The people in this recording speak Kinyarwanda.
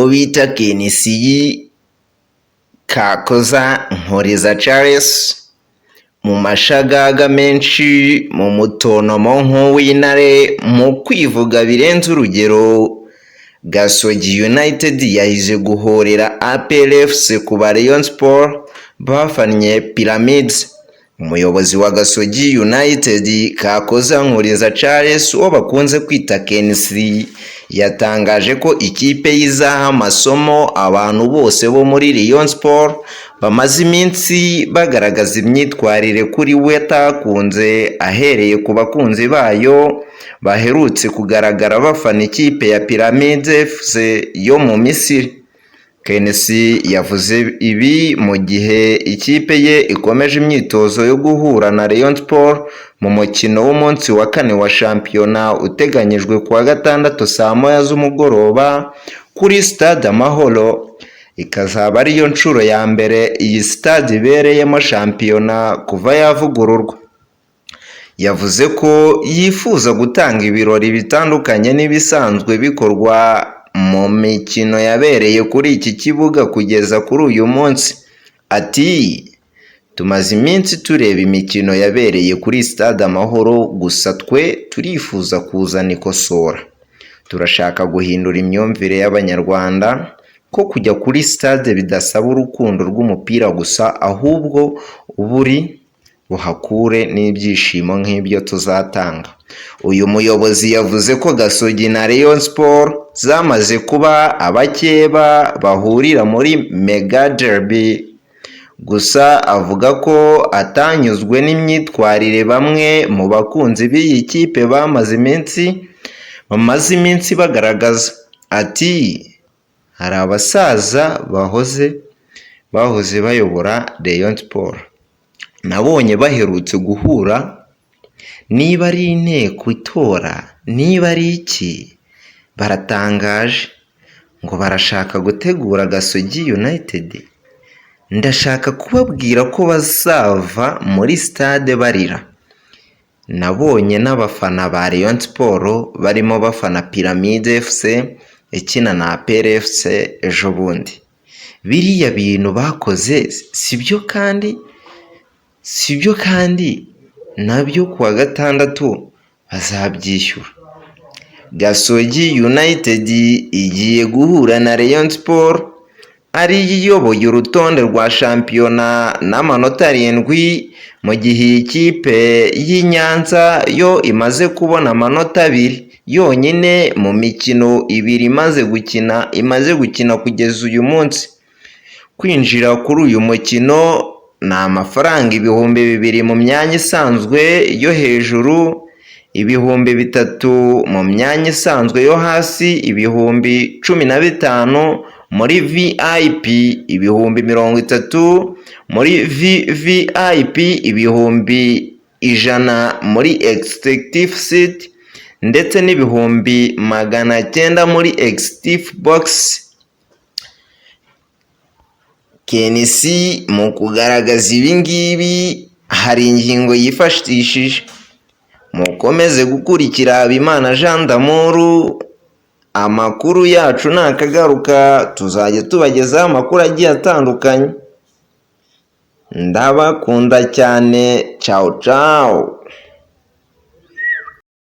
bita Kenisi Kakoza Nkoriza Charles mu mashagaga menshi mu mutonomo nk'uw'intare mu kwivuga birenze urugero. Gasogi United yahize guhorera APR FC ku ba Rayon Sport bafannye Pyramids. Umuyobozi wa Gasogi United Kakoza Nkoriza Charles uwo bakunze kwita Kenisi yatangaje ko ikipe yizaha amasomo abantu bose bo muri Rayon Sport bamaze iminsi bagaragaza imyitwarire kuri we atakunze, ahereye ku bakunzi bayo baherutse kugaragara bafana ikipe ya Pyramids FC yo mu Misiri. Kenisi yavuze ibi mu gihe ikipe ye ikomeje imyitozo yo guhura na Rayon Sport mu mukino w'umunsi wa kane wa shampiyona uteganyijwe kuwa gatandatu saa moya z'umugoroba kuri Stade Amahoro. Ikazaba ariyo nshuro ya mbere iyi stade ibereyemo shampiyona kuva yavugururwa. Yavuze ko yifuza gutanga ibirori bitandukanye n'ibisanzwe bikorwa mu mikino yabereye kuri iki kibuga kugeza kuri uyu munsi. Ati tumaze iminsi tureba imikino yabereye kuri Stade Amahoro, gusa twe turifuza kuzana ikosora. Turashaka guhindura imyumvire y'Abanyarwanda ko kujya kuri stade bidasaba urukundo rw'umupira gusa, ahubwo uburi buhakure n'ibyishimo nk'ibyo tuzatanga. Uyu muyobozi yavuze ko Gasogi na Rayon Sport zamaze kuba abakeba bahurira muri Mega Derby, gusa avuga ko atanyuzwe n'imyitwarire bamwe mu bakunzi b'iyi kipe bamaze iminsi bagaragaza. Ati hari abasaza bahoze bayobora Rayon Sport, nabonye baherutse guhura, niba ari inteko itora niba ari iki, baratangaje ngo barashaka gutegura Gasogi United. Ndashaka kubabwira ko bazava muri stade barira. Nabonye n'abafana ba Rayon Sport barimo bafana Pyramids FC ikina na APR FC ejo bundi. Biriya bintu bakoze sibyo kandi nabyo kuwa gatandatu bazabyishyura. Gasogi United igiye guhura na Rayon Sport ari iyoboye urutonde rwa shampiyona n'amanota 7, mu gihe ikipe y'Inyanza yo imaze kubona amanota 2 yonyine mu mikino 2 imaze gukina kugeza uyu munsi. Kwinjira kuri uyu mukino ni amafaranga 2,000 mu myanya isanzwe yo hejuru, 3,000 mu myanya isanzwe yo hasi, 15,000 muri VIP, 30,000 muri VVIP, 100,000 muri Executive Seat ndetse n'900 muri Executive Box. Kenisi mu kugaragaza ibi ngibi hari ingingo yifashishije. Mukomeze gukurikira Habimana Jean d'Amour. Amakuru yacu nakagaruka tuzajya tubagezaho amakuru agiye atandukanye. Ndabakunda cyane. Ciao ciao.